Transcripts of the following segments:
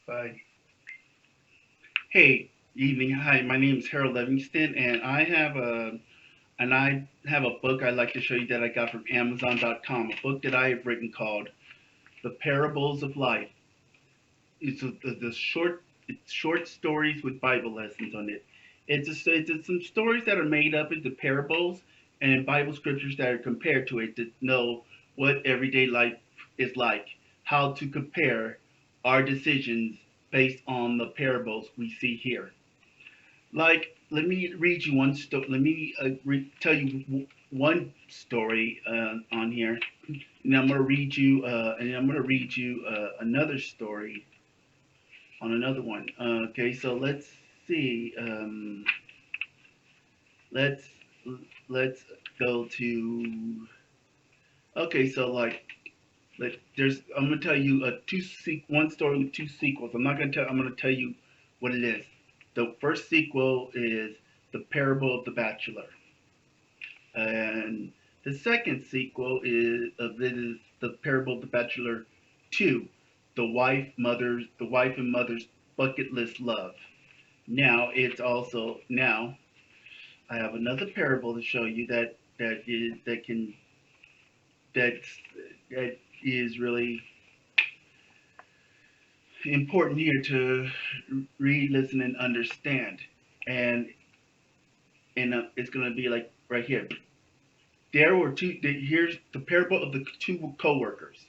Bye. Hey, evening. Hi, my name is Harold Livingston, and I have a book I'd like to show you that I got from Amazon.com. A book that I have written called The Parables of Life. It's short stories with Bible lessons on it. It's some stories that are made up into parables and Bible scriptures that are compared to it to know what everyday life is like, how to compare our decisions based on the parables we see here. Like, let me read you one story. Let me tell you one story on here, and I'm gonna read you another story on another one. Okay, so let's see. Let's let's go to. Okay, so there's I'm gonna tell you one story with two sequels. I'm gonna tell you what it is. The first sequel is The Parable of the Bachelor, and the second sequel is The Parable of the Bachelor 2, the wife and mother's bucket list love. Now I have another parable to show you that's that is really important here to read, listen, and understand. And it's going to be like right here. There were two. Here's the parable of the two coworkers.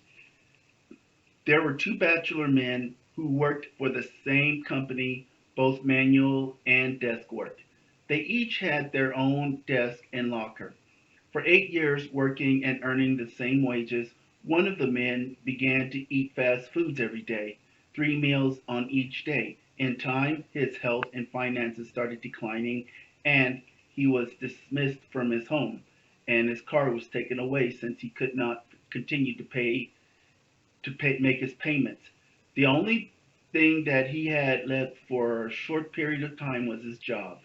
There were two bachelor men who worked for the same company, both manual and desk work. They each had their own desk and locker. For 8 years working and earning the same wages, one of the men began to eat fast foods every day, 3 meals on each day. In time, his health and finances started declining, and he was dismissed from his home, and his car was taken away since he could not continue make his payments. The only thing that he had left for a short period of time was his job.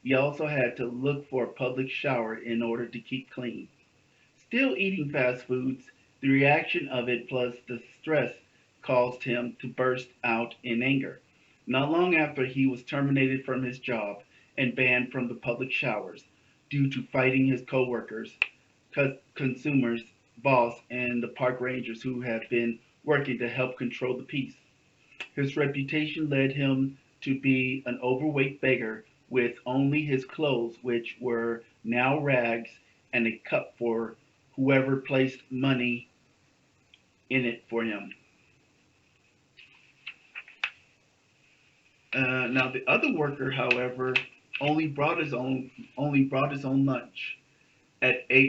He also had to look for a public shower in order to keep clean. Still eating fast foods, the reaction of it plus the stress caused him to burst out in anger. Not long after, he was terminated from his job and banned from the public showers due to fighting his coworkers, consumers, boss, and the park rangers who had been working to help control the peace. His reputation led him to be an overweight beggar with only his clothes, which were now rags, and a cup for whoever placed money in it for him. Now the other worker, however, only brought his own only brought his own lunch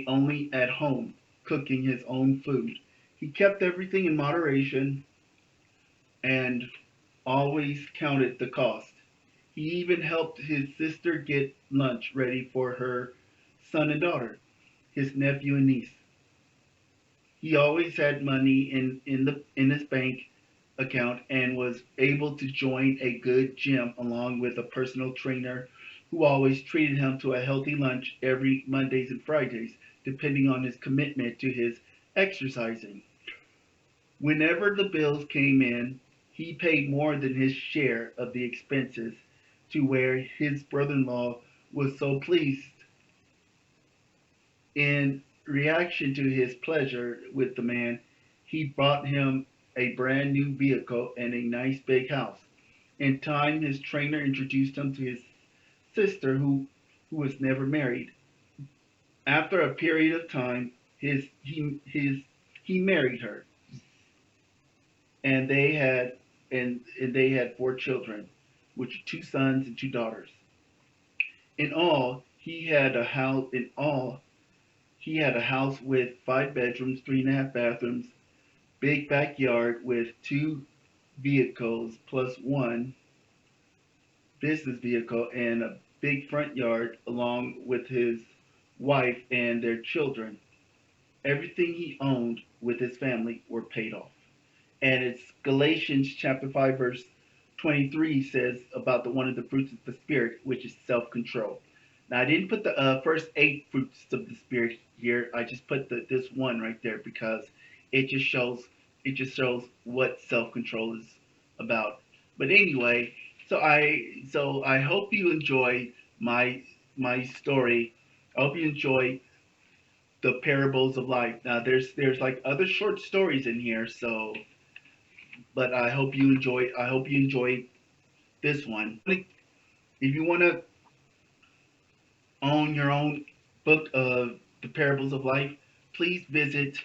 only at home, cooking his own food. He kept everything in moderation and always counted the cost. He even helped his sister get lunch ready for her son and daughter, his nephew and niece. He always had money in his bank account and was able to join a good gym along with a personal trainer who always treated him to a healthy lunch every Mondays and Fridays, depending on his commitment to his exercising. Whenever the bills came in, he paid more than his share of the expenses, to where his brother in law was so pleased. In reaction to his pleasure with the man, he bought him a brand new vehicle and a nice big house. In time, his trainer introduced him to his sister, who was never married. After a period of time, he married her, and they had 4 children, which are 2 sons and 2 daughters. In all, he had a house with 5 bedrooms, 3.5 bathrooms, big backyard with 2 vehicles plus one business vehicle, and a big front yard along with his wife and their children. Everything he owned with his family were paid off. And it's Galatians chapter 5 verse 23 says about the one of the fruits of the spirit, which is self-control. Now I didn't put the first 8 fruits of the spirit here. I just put this one right there because it just shows it just shows what self-control is about. But anyway, so I hope you enjoy my my story. I hope you enjoy the parables of life. Now there's like other short stories in here, so but I hope you enjoy this one. If you want to own your own book of the parables of life, please visit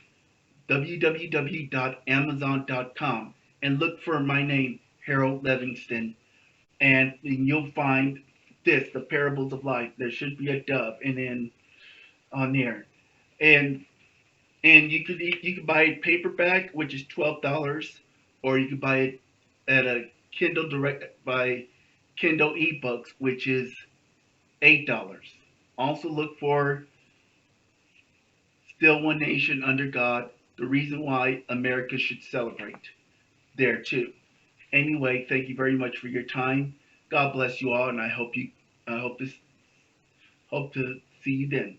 www.amazon.com and look for my name, Harold Livingston, and you'll find this, the parables of life. There should be a dove and then on there. And you could buy it paperback, which is $12, or you could buy it at a Kindle Direct by Kindle eBooks, which is $8. Also look for Still One Nation Under God, the reason why America should celebrate there too. Anyway, thank you very much for your time. God bless you all, and I hope to see you then.